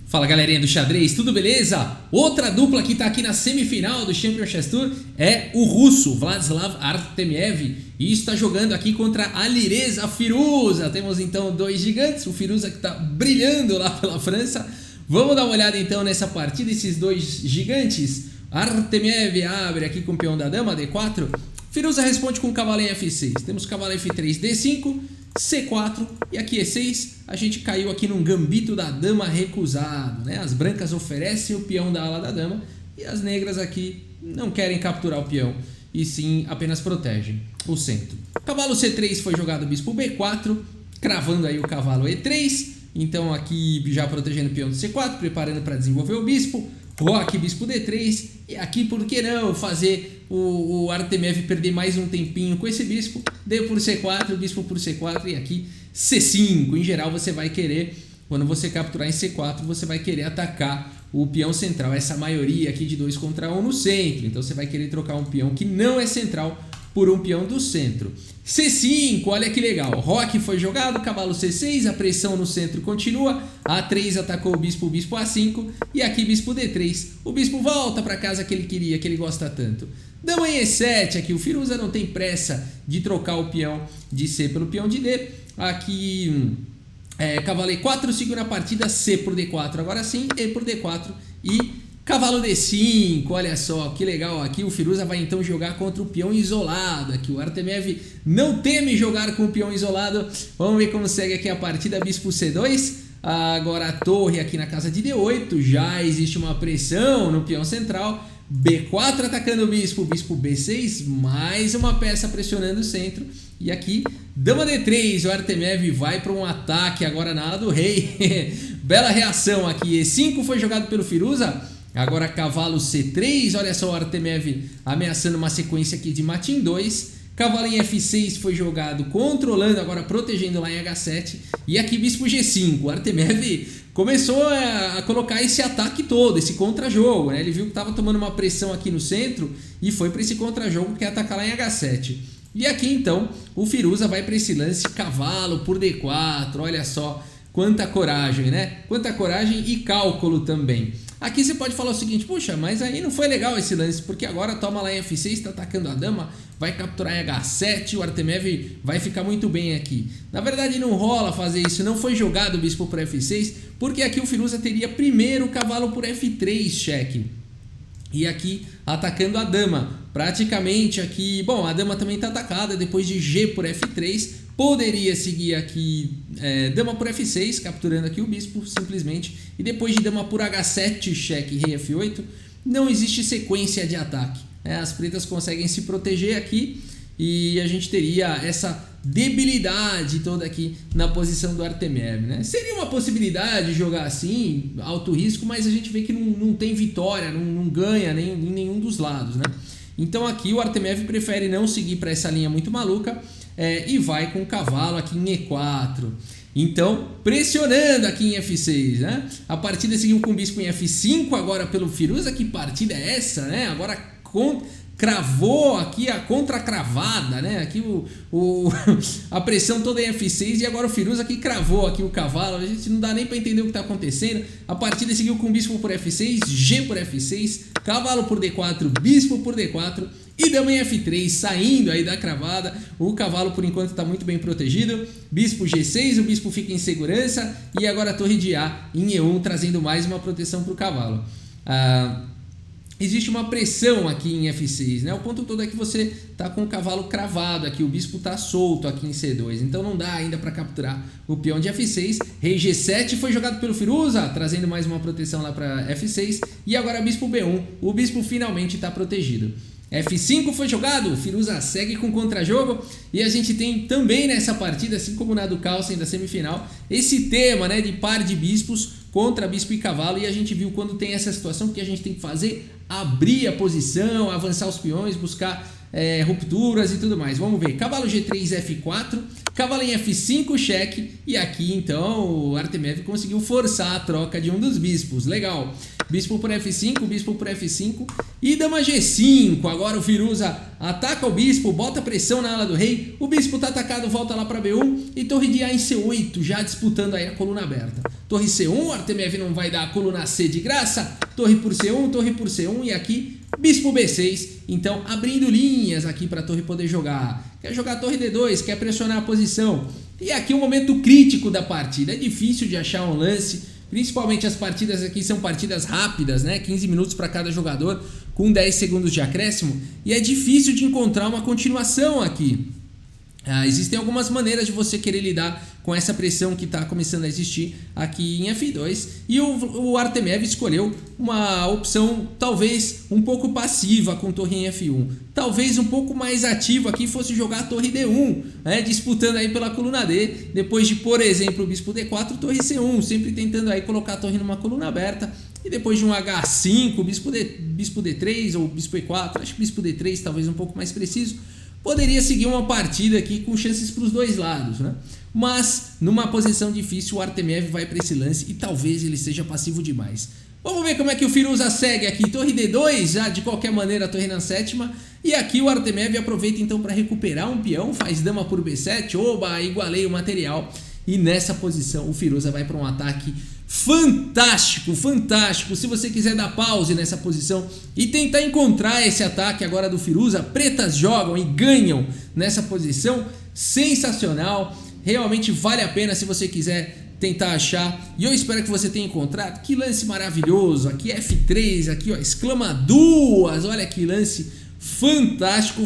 Fala galerinha do xadrez, tudo beleza? Outra dupla que tá aqui na semifinal do Champions Chess Tour é o russo Vladislav Artemiev e está jogando aqui contra Alireza Firuza. Temos então dois gigantes, o Firuza que tá brilhando lá pela França. Vamos dar uma olhada então nessa partida, esses dois gigantes. Artemiev abre aqui com o peão da dama, D4. Firuza responde com o cavalo em F6. Temos cavalo F3, D5, C4 e aqui E6. A gente caiu aqui num gambito da dama recusado, né? As brancas oferecem o peão da ala da dama e as negras aqui não querem capturar o peão e sim apenas protegem o centro. Cavalo C3 foi jogado bispo B4, cravando aí o cavalo E3. Então aqui já protegendo o peão do C4, preparando para desenvolver o bispo. Roque bispo D3 e aqui por que não fazer o Artemiev perder mais um tempinho com esse bispo. D por C4, bispo por C4 e aqui C5. Em geral você vai querer, quando você capturar em C4, você vai querer atacar o peão central. Essa maioria aqui de 2 contra 1 no centro. Então você vai querer trocar um peão que não é central por um peão do centro. C5, olha que legal. Roque foi jogado, cavalo C6, a pressão no centro continua. A3 atacou o bispo A5 e aqui bispo D3. O bispo volta para casa que ele queria, que ele gosta tanto. Dama em E7, aqui o Firuza não tem pressa de trocar o peão de C pelo peão de D. Aqui cavalo E4, segunda partida, C por D4, agora sim, E por D4 e cavalo D5, olha só que legal. Aqui o Firuza vai então jogar contra o peão isolado. Aqui o Artemiev não teme jogar com o peão isolado. Vamos ver como segue aqui a partida. Bispo C2, agora a torre aqui na casa de D8. Já existe uma pressão no peão central. B4 atacando o bispo, bispo B6, mais uma peça pressionando o centro. E aqui dama D3, o Artemiev vai para um ataque agora na ala do rei. Bela reação aqui. E5 foi jogado pelo Firuza. Agora cavalo C3, olha só o Artemiev ameaçando uma sequência aqui de mate em 2. Cavalo em F6 foi jogado, controlando, agora protegendo lá em H7. E aqui bispo G5, o Artemiev começou a colocar esse ataque todo, esse contra-jogo, né? Ele viu que estava tomando uma pressão aqui no centro e foi para esse contra-jogo que é atacar lá em H7. E aqui então o Firuza vai para esse lance cavalo por D4, olha só quanta coragem, né? Quanta coragem e cálculo também. Aqui você pode falar o seguinte, puxa, mas aí não foi legal esse lance, porque agora toma lá em F6, está atacando a dama, vai capturar em H7, o Artemiev vai ficar muito bem aqui. Na verdade não rola fazer isso, não foi jogado o bispo por F6, porque aqui o Firuza teria primeiro o cavalo por F3, cheque. E aqui atacando a dama, praticamente aqui, bom, a dama também está atacada, depois de G por F3, poderia seguir aqui dama por F6, capturando aqui o bispo simplesmente. E depois de dama por H7, cheque, rei F8, não existe sequência de ataque. As pretas conseguem se proteger aqui e a gente teria essa debilidade toda aqui na posição do Artemiev, né? Seria uma possibilidade de jogar assim, alto risco, mas a gente vê que não tem vitória, não ganha em nenhum dos lados, né? Então aqui o Artemiev prefere não seguir para essa linha muito maluca e vai com o cavalo aqui em E4. Então, pressionando aqui em F6, né? A partida seguiu com o bispo em F5, agora pelo Firuza. Que partida é essa, né? Agora cravou aqui a contra-cravada, né? Aqui a pressão toda em F6 e agora o Firuza que cravou aqui o cavalo. A gente não dá nem para entender o que está acontecendo. A partida seguiu com bispo por F6, G por F6, cavalo por D4, bispo por D4 e dama em F3, saindo aí da cravada. O cavalo por enquanto está muito bem protegido. Bispo G6, o bispo fica em segurança e agora a torre de A em E1, trazendo mais uma proteção para o cavalo. Existe uma pressão aqui em F6, né? O ponto todo é que você está com o cavalo cravado aqui, o bispo está solto aqui em C2, então não dá ainda para capturar o peão de F6. Rei G7 foi jogado pelo Firuza, trazendo mais uma proteção lá para F6. E agora bispo B1, o bispo finalmente está protegido. F5 foi jogado, o Firuza segue com contra-jogo e a gente tem também nessa partida, assim como na do Carlsen da semifinal, esse tema, né, de par de bispos contra bispo e cavalo. E a gente viu quando tem essa situação que a gente tem que fazer, abrir a posição, avançar os peões, buscar rupturas e tudo mais. Vamos ver, cavalo G3, F4, cavalo em F5, cheque. E aqui então o Artemiev conseguiu forçar a troca de um dos bispos, legal. Bispo por F5, bispo por F5 e dama G5. Agora o Firuza ataca o bispo, bota pressão na ala do rei. O bispo está atacado, volta lá para B1 e torre de A em C8, já disputando aí a coluna aberta. Torre C1, Artemiev não vai dar a coluna C de graça, torre por C1 e aqui bispo B6, então abrindo linhas aqui para a torre poder jogar. Quer jogar torre D2, quer pressionar a posição. E aqui o momento crítico da partida, é difícil de achar um lance, principalmente as partidas aqui são partidas rápidas, né? 15 minutos para cada jogador, com 10 segundos de acréscimo, e é difícil de encontrar uma continuação aqui. Existem algumas maneiras de você querer lidar com essa pressão que está começando a existir aqui em F2, e o Artemiev escolheu uma opção talvez um pouco passiva com torre em F1, talvez um pouco mais ativa aqui fosse jogar a torre D1, né, disputando aí pela coluna D, depois de, por exemplo, o bispo D4, torre C1, sempre tentando aí colocar a torre numa coluna aberta, e depois de um H5, bispo D3 ou bispo E4, acho que bispo D3 talvez um pouco mais preciso, poderia seguir uma partida aqui com chances para os dois lados, né? Mas numa posição difícil o Artemiev vai para esse lance e talvez ele seja passivo demais. Vamos ver como é que o Firuza segue aqui. Torre D2, já de qualquer maneira a torre na sétima. E aqui o Artemiev aproveita então para recuperar um peão, faz dama por B7, oba, igualei o material. E nessa posição o Firuza vai para um ataque fantástico, fantástico. Se você quiser dar pause nessa posição e tentar encontrar esse ataque agora do Firuza, pretas jogam e ganham nessa posição, sensacional, realmente vale a pena se você quiser tentar achar, e eu espero que você tenha encontrado. Que lance maravilhoso, aqui F3, aqui ó, exclama duas, olha que lance fantástico.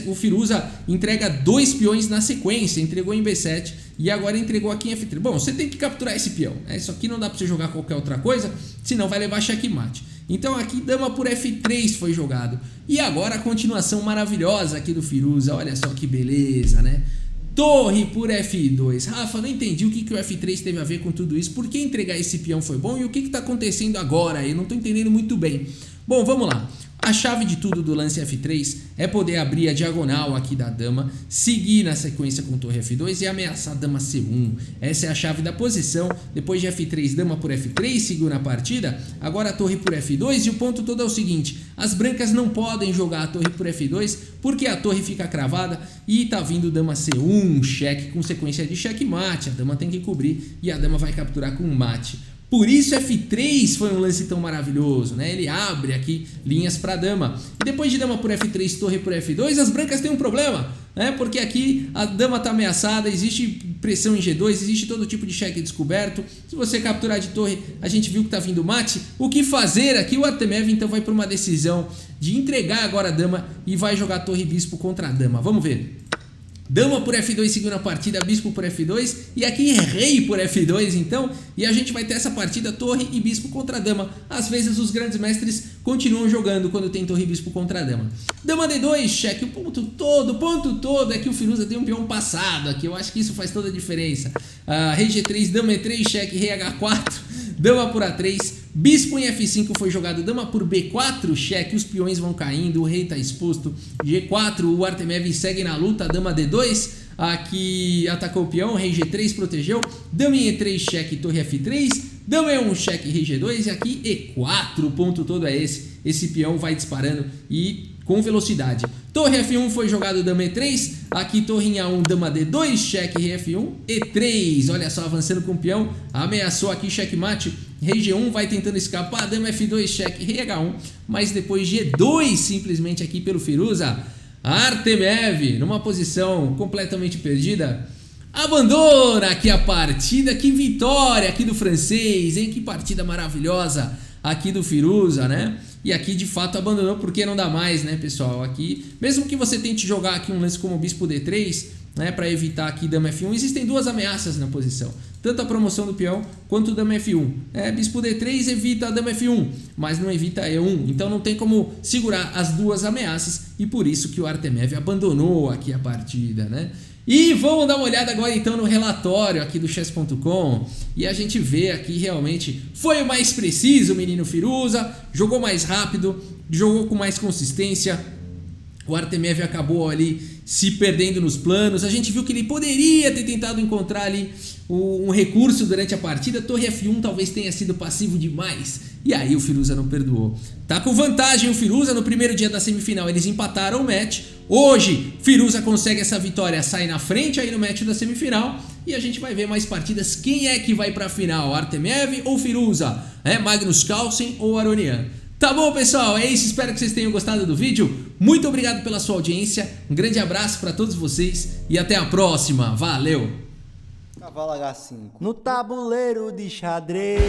O Firuza entrega 2 peões na sequência, entregou em B7 e agora entregou aqui em F3. Bom, você tem que capturar esse peão, né? Isso aqui não dá para você jogar qualquer outra coisa, senão vai levar checkmate. Então aqui dama por F3 foi jogado. E agora a continuação maravilhosa aqui do Firuza, olha só que beleza, né? Torre por F2. Rafa, não entendi o que o F3 teve a ver com tudo isso. Por que entregar esse peão foi bom e o que está acontecendo agora? Eu não estou entendendo muito bem. Bom, vamos lá. A chave de tudo do lance F3 é poder abrir a diagonal aqui da dama, seguir na sequência com torre F2 e ameaçar dama C1. Essa é a chave da posição. Depois de F3, dama por F3, seguiu na partida. Agora a torre por F2 e o ponto todo é o seguinte: as brancas não podem jogar a torre por F2 porque a torre fica cravada e tá vindo dama C1, cheque com sequência de checkmate. A dama tem que cobrir e a dama vai capturar com mate. Por isso F3 foi um lance tão maravilhoso, né? Ele abre aqui linhas para dama. E depois de dama por F3, torre por F2, as brancas têm um problema, né? Porque aqui a dama está ameaçada, existe pressão em G2, existe todo tipo de cheque descoberto. Se você capturar de torre, a gente viu que está vindo mate. O que fazer aqui? O Artemiev então vai para uma decisão de entregar agora a dama e vai jogar torre bispo contra a dama. Vamos ver. Dama por F2 seguindo a partida, bispo por F2 e aqui rei por F2 então, e a gente vai ter essa partida torre e bispo contra a dama. Às vezes os grandes mestres continuam jogando quando tem torre e bispo contra a dama. Dama D2, cheque, o ponto todo é que o Firuza tem um peão passado aqui, eu acho que isso faz toda a diferença. Rei G3, dama E3, cheque, rei H4, dama por A3, bispo em F5 foi jogado, dama por B4, cheque, os peões vão caindo, o rei está exposto, G4, o Artemiev segue na luta, dama D2, aqui atacou o peão, rei G3 protegeu, dama em E3, cheque, torre F3, dama E1, cheque, rei G2 e aqui E4, o ponto todo é esse peão vai disparando e com velocidade. Torre F1 foi jogado, dama E3, aqui torre em A1, dama D2, cheque, rei F1, E3, olha só, avançando com o peão, ameaçou aqui checkmate, rei G1 vai tentando escapar, dama F2, cheque, rei H1, mas depois G2 simplesmente aqui pelo Firuza. Artemiev, numa posição completamente perdida, abandona aqui a partida. Que vitória aqui do francês, hein? Que partida maravilhosa aqui do Firuza, né? E aqui de fato abandonou porque não dá mais, né, pessoal? Aqui, mesmo que você tente jogar aqui um lance como bispo D3, né, para evitar aqui dama F1, existem duas ameaças na posição, tanto a promoção do peão quanto dama F1. Bispo D3 evita a dama F1, mas não evita a E1, então não tem como segurar as duas ameaças e por isso que o Artemiev abandonou aqui a partida, né? E vamos dar uma olhada agora então no relatório aqui do chess.com e a gente vê aqui realmente foi o mais preciso o menino Firuza, jogou mais rápido, jogou com mais consistência. O Artemiev acabou ali se perdendo nos planos. A gente viu que ele poderia ter tentado encontrar ali um recurso durante a partida. Torre F1 talvez tenha sido passivo demais. E aí o Firuza não perdoou. Tá com vantagem o Firuza. No primeiro dia da semifinal eles empataram o match. Hoje Firuza consegue essa vitória, sai na frente aí no match da semifinal. E a gente vai ver mais partidas. Quem é que vai pra final? Artemiev ou Firuza? Magnus Carlsen ou Aronian? Tá bom, pessoal, é isso, espero que vocês tenham gostado do vídeo. Muito obrigado pela sua audiência, um grande abraço para todos vocês e até a próxima, valeu! Cavalo H5 no tabuleiro de xadrez.